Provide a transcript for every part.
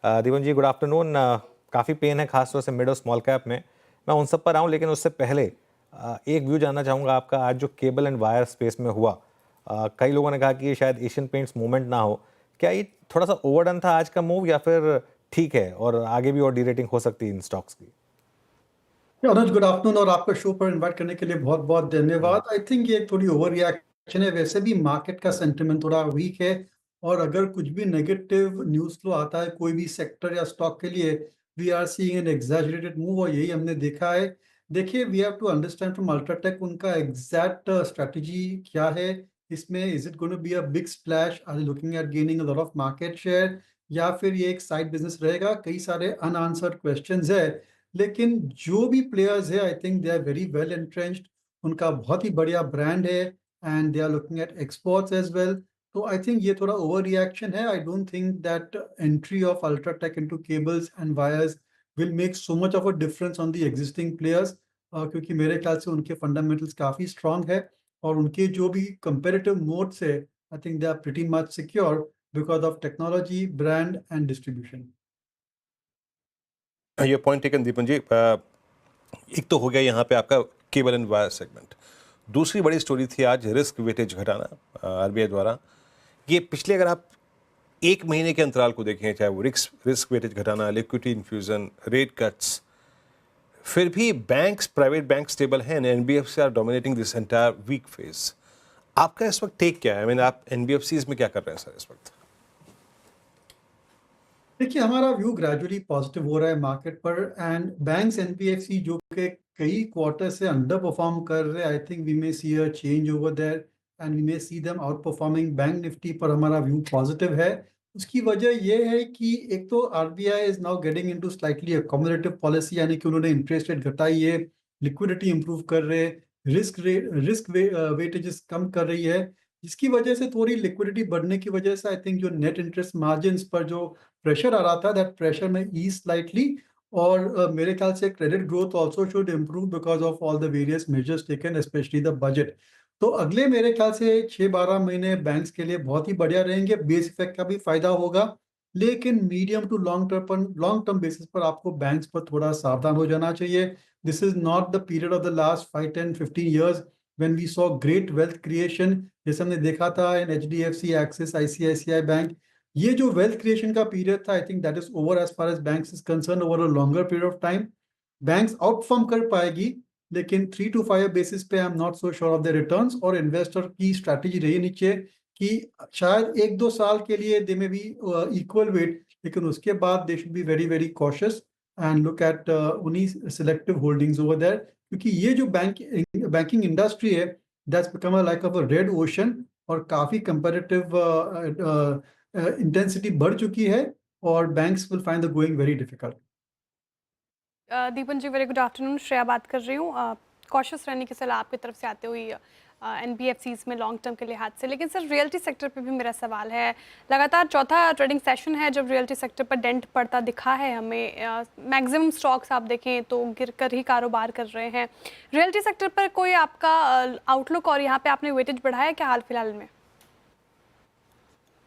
दीपन जी, good afternoon. काफ़ी pen है खासतौर से मिड और स्मॉल कैप में। मैं उन सब पर आऊँ, लेकिन उससे पहले एक व्यू जानना चाहूँगा आपका। आज जो केबल एंड वायर स्पेस में हुआ, कई लोगों ने कहा कि ये शायद एशियन पेंट्स मूवमेंट ना हो। क्या ये थोड़ा सा ओवरडन था आज का मूव, या फिर ठीक है और आगे भी और डी रेटिंग हो सकती है इन स्टॉक्स की? अनुज, गुड आफ्टरनून और आपका शो पर इनवाइट करने के लिए बहुत बहुत धन्यवाद। आई थिंक ये थोड़ी ओवर रिएक्शन है। वैसे भी मार्केट का सेंटिमेंट थोड़ा वीक है, और अगर कुछ भी नेगेटिव न्यूज फ्लो आता है कोई भी सेक्टर या स्टॉक के लिए, we are seeing an exaggerated move, और यही हमने देखा है। देखिए, we have to understand from UltraTech उनका एग्जैक्ट स्ट्रेटजी क्या है इसमें। Is it going to be a big splash? Are looking at gaining a lot of market share, या फिर ये एक साइड बिजनेस रहेगा? कई सारे अनआंसर्ड क्वेश्चंस है। लेकिन जो भी प्लेयर्स है, I think they are very well entrenched. उनका बहुत ही बढ़िया ब्रांड है, and they are looking at exports as well. तो आई थिंक ये थोड़ा ओवर रिएक्शन है। I don't think that entry of UltraTech into cables and wires will make so much of a difference on the existing players, क्योंकि मेरे ख्याल से उनके fundamentals काफी स्ट्रांग है, और उनके जो भी कंपेरेटिव मोड्स है, I think they are pretty much secure because of technology, brand and distribution. ये पॉइंट टेकन दीपन जी। एक तो हो गया यहाँ पे आपका केबल एंड वायर सेगमेंट। दूसरी बड़ी स्टोरी थी आज रिस्क वेटेज घटाना आरबीआई द्वारा। ये पिछले, अगर आप एक महीने के अंतराल को देखें, चाहे वो रिस्क वेटेज घटाना, लिक्विडिटी इन्फ्यूजन, रेट कट्स, फिर भी बैंक्स, प्राइवेट बैंक स्टेबल हैं, NBFC are dominating this entire weak phase. आपका इस वक्त टेक क्या है? आई मीन, आप एनबीएफसीज में क्या कर रहे हैं सर इस वक्त? देखिए, हमारा व्यू ग्रेजुअली पॉजिटिव हो रहा है मार्केट पर, एंड बैंक्स एनबीएफसी जो कि कई क्वार्टर से अंडर परफॉर्म कर रहे हैं, I think we may see a change over there, and we may see them outperforming. Bank Nifty पर हमारा व्यू पॉजिटिव है। उसकी वजह यह है कि एक तो RBI is now getting into slightly accommodative policy, यानी कि उन्होंने इंटरेस्ट रेट घटाई है, लिक्विडिटी इंप्रूव कर रहे हैं, रिस्क वेटेजेस कम कर रही है, जिसकी वजह से थोड़ी लिक्विडिटी बढ़ने की वजह से आई थिंक जो नेट इंटरेस्ट मार्जिन पर जो प्रेशर आ रहा था, दैट प्रेशर में ईज स्लाइटली। और मेरे ख्याल से credit growth also should improve because of all the various measures taken, specially the budget. तो अगले मेरे ख्याल से 6-12 महीने बैंक्स के लिए बहुत ही बढ़िया रहेंगे। बेस इफेक्ट का भी फायदा होगा, लेकिन medium to long term basis पर आपको बैंक्स पर थोड़ा सावधान हो जाना चाहिए। This is not the period of the last 5-10-15 years when we saw great wealth creation, जैसे हमने देखा था in HDFC, Axis, ICICI bank. ये जो वेल्थ क्रिएशन का पीरियड था, I think that is over as far as banks is concern. Over a longer period of time banks outperform कर पाएगी, लेकिन 3 to 5 बेसिस पे I am not so sure of the returns. और investor की strategy रही नीचे कि शायद 1-2 साल के लिए दे में भी इक्वल वेट, लेकिन उसके बाद they should be very very cautious and look at उन्हीं सिलेक्टिव होल्डिंग्स ओवर देयर, क्योंकि ये जो बैंकिंग इंडस्ट्री है, that's become a like of a red ocean, और काफी कंपेरेटिव इंटेंसिटी बढ़ चुकी है, और banks will find the going very difficult. Deepan ji, very good afternoon. Shreya बात कर रही हूँ। कॉशियस रहने की सलाह आपकी तरफ से आते हुई एनबीएफसीज में लॉन्ग टर्म के लिहाज से, लेकिन सर रियल्टी सेक्टर पे भी मेरा सवाल है। लगातार चौथा ट्रेडिंग सेशन है जब रियल्टी सेक्टर पर डेंट पड़ता दिखा है हमें। मैक्सिमम स्टॉक्स आप देखें तो गिर कर ही कारोबार कर रहे हैं। रियल्टी सेक्टर पर कोई आपका आउटलुक, और यहाँ पे आपने वेटेज बढ़ाया क्या हाल फिलहाल में?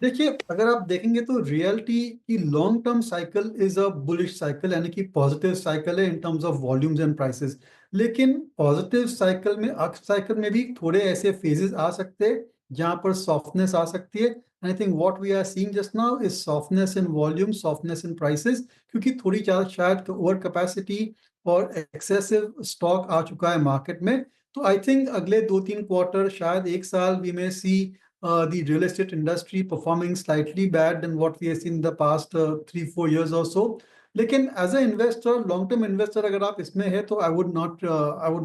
देखिए, अगर आप देखेंगे तो रियल्टी की long term cycle is a bullish cycle, यानी कि पॉजिटिव साइकिल है in terms of volumes and prices. लेकिन पॉजिटिव साइकिल में, अप साइकिल में भी थोड़े ऐसे फेजेस आ सकते हैं जहां पर सॉफ्टनेस आ सकती है। I think what we are seeing just now is softness in volume, softness in prices, क्योंकि थोड़ी ज्यादा शायद ओवर कैपेसिटी और एक्सेसिव स्टॉक आ चुका है मार्केट में। तो आई थिंक अगले 2-3 क्वार्टर, शायद 1 साल, we may see the real estate industry performing slightly bad than what we have seen in the past 3-4 years or so. लेकिन as a investor, long term investor अगर आप इसमें है तो I would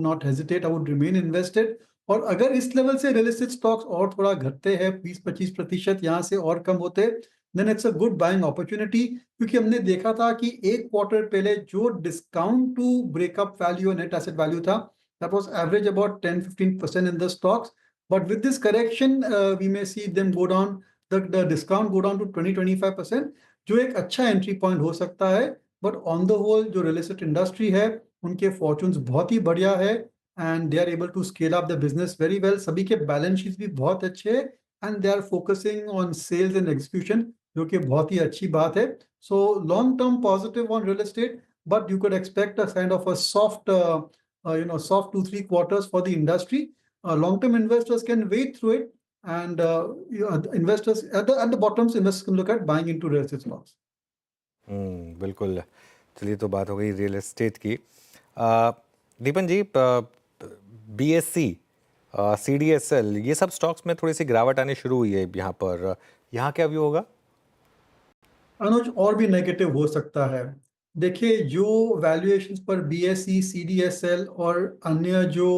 not hesitate, I would remain invested. और अगर इस level से रियल एस्टेट स्टॉक्स और थोड़ा घटते हैं, 20-25% यहाँ से और कम होते, then it's a good buying opportunity. क्योंकि हमने देखा था कि एक क्वार्टर पहले जो डिस्काउंट टू ब्रेकअप वैल्यू और नेट एसेट वैल्यू था, that was average about 10-15% in the stocks. But with this correction, we may see them go down, the discount go down to 20-25%, जो एक अच्छा एंट्री पॉइंट हो सकता है। But on the whole जो real estate industry है, उनके fortunes बहुत ही बढ़िया है, and they are able to scale up the business very well. सभी के बैलेंस शीट भी बहुत अच्छे हैं, and they are focusing on sales and execution जो कि बहुत ही अच्छी बात है. So long term positive on real estate, but you could expect a kind of a soft, soft 2-3 quarters for the industry. Long term investors can wait through it, and investors at the bottoms, investors can look at buying into real estate stocks. बिल्कुल. चलिए, तो बात हो गई real estate की. दीपन जी, BSC, CDSL, ये सब stocks में थोड़ी सी गिरावट आनी शुरू हुई है यहाँ पर. यहाँ क्या व्यू होगा? अनुज, और भी नेगेटिव हो सकता है. देखिए, जो वैल्यूएशंस पर BSE, CDSL और अन्य जो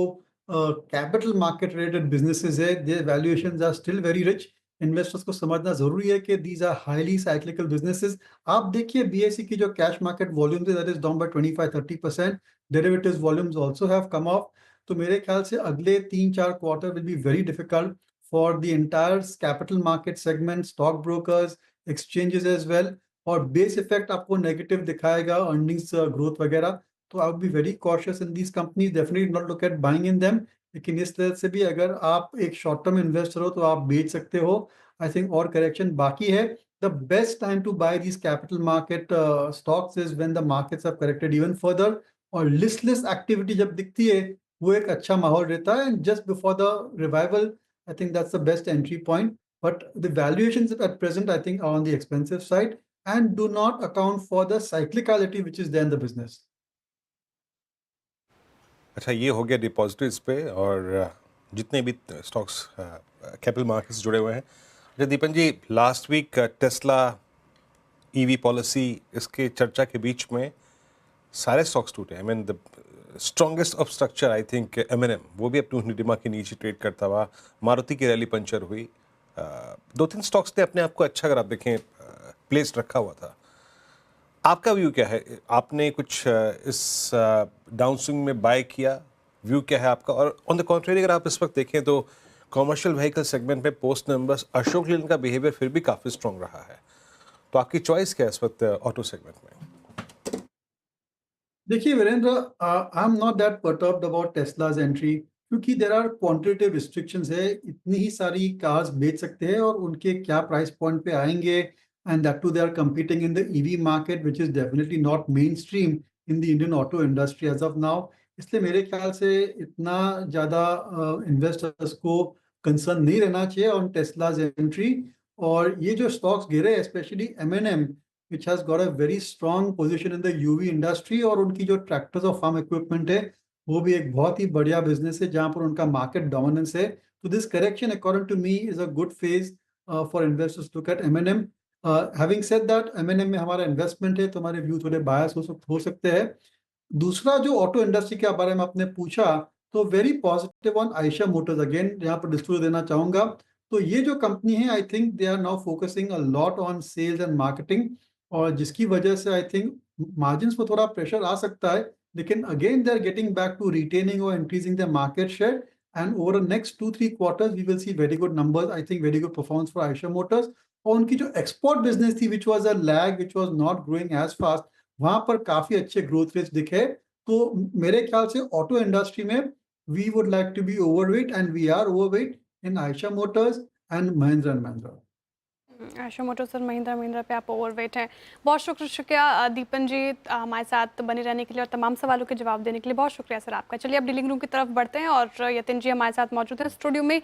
कैपिटल मार्केट रिलेटेड बिजनेसेस है, their valuations are still very rich. Investors को समझना जरूरी है कि these are highly cyclical businesses. आप देखिए BSE की जो कैश मार्केट वॉल्यूम्स है, that is down by 25-30%. Derivatives volumes also have come off. तो मेरे ख्याल से अगले 3-4 quarter will be very difficult for the entire capital market segment, stock brokers, exchanges as well. और बेस इफेक्ट आपको negative दिखाएगा, earnings growth वगैरह. तो I would be very cautious in these companies, definitely not look at buying in them. लेकिन इस तरह से भी अगर आप एक शॉर्ट टर्म इन्वेस्टर हो तो आप बेच सकते हो. आई थिंक और करेक्शन बाकी है. The best time to buy these capital market stocks is when the markets have corrected even further, और लिस्टलेस एक्टिविटी जब दिखती है वो एक अच्छा माहौल रहता है. And just before the revival, I think that's the best entry point. But the valuations at present, I think, are on the expensive side and do not account for the cyclicality which is there in the business. अच्छा, ये हो गया depositories पे और जितने भी stocks capital markets जुड़े हुए हैं. अच्छा Deepan ji, last week Tesla EV policy, इसके चर्चा के बीच में सारे स्टॉक्स टूटे. I mean the strongest of structure, I think M&M, वो भी अपनी निडिमा के नीचे ट्रेड करता हुआ. मारुति की रैली पंचर हुई. 2-3 स्टॉक्स ने अपने आप को अच्छा, अगर आप देखें, प्लेस रखा हुआ था. आपका व्यू क्या है? आपने कुछ इस डाउनस्विंग में बाय किया? व्यू क्या है आपका? और ऑन द कॉन्ट्रेरी, अगर आप इस वक्त देखें तो कॉमर्शियल व्हीकल सेगमेंट में पोस्ट नंबर्स अशोक लीलैंड का बिहेवियर फिर भी काफ़ी स्ट्रॉन्ग रहा है. तो आपकी चॉइस क्या है इस वक्त ऑटो सेगमेंट में? देखिए Virendra, I am not that perturbed about Tesla's entry, क्योंकि देयर आर क्वांटिटेटिव रिस्ट्रिक्शंस है. इतनी ही सारी कार्स बेच सकते हैं और उनके क्या प्राइस पॉइंट पे आएंगे, and that too they are competing in the EV market which is definitely not mainstream in the Indian auto industry as of now. इसलिए मेरे ख्याल से इतना ज़्यादा इन्वेस्टर्स को कंसर्न नहीं रहना चाहिए ऑन टेस्लाज एंट्री. और ये जो स्टॉक्स गिरे, specially M&M, which has got a very strong position in the UV industry, और उनकी जो ट्रैक्टर्स और फार्म इक्विपमेंट है वो भी एक बहुत ही बढ़िया बिजनेस है जहां पर उनका मार्केट डोमिनेंस है. तो this correction according to me is a good phase for investors to look at M&M. Having said that, M&M में हमारा इन्वेस्टमेंट है तो हमारे व्यू थोड़े बायस हो सकते हैं. दूसरा, जो ऑटो इंडस्ट्री के बारे में आपने पूछा, तो very positive on Ayesha Motors. Again यहाँ पर डिस्क्लोज देना चाहूंगा, तो ये जो कंपनी है, I think they are now focusing a lot on sales and marketing, और जिसकी वजह से आई थिंक मार्जिन्स पर थोड़ा प्रेशर आ सकता है. लेकिन again they are getting back to retaining और increasing the market share, and over the next 2-3 quarters we will see very good numbers. I think very good performance for Eicher Motors. और उनकी जो export business थी, which was a lag, which was not growing as fast, वहां पर काफी अच्छे growth rates दिखे. तो मेरे ख्याल से ऑटो इंडस्ट्री में we would like to be overweight, and we are overweight in Eicher motors and Mahindra and Mahindra. Eicher Motors और महिंद्रा पे आप ओवरवेट हैं. बहुत शुक्रिया दीपन जी, हमारे साथ बने रहने के लिए और तमाम सवालों के जवाब देने के लिए बहुत शुक्रिया सर आपका. चलिए अब डीलिंग रूम की तरफ बढ़ते हैं और यतिन जी हमारे साथ मौजूद हैं स्टूडियो में.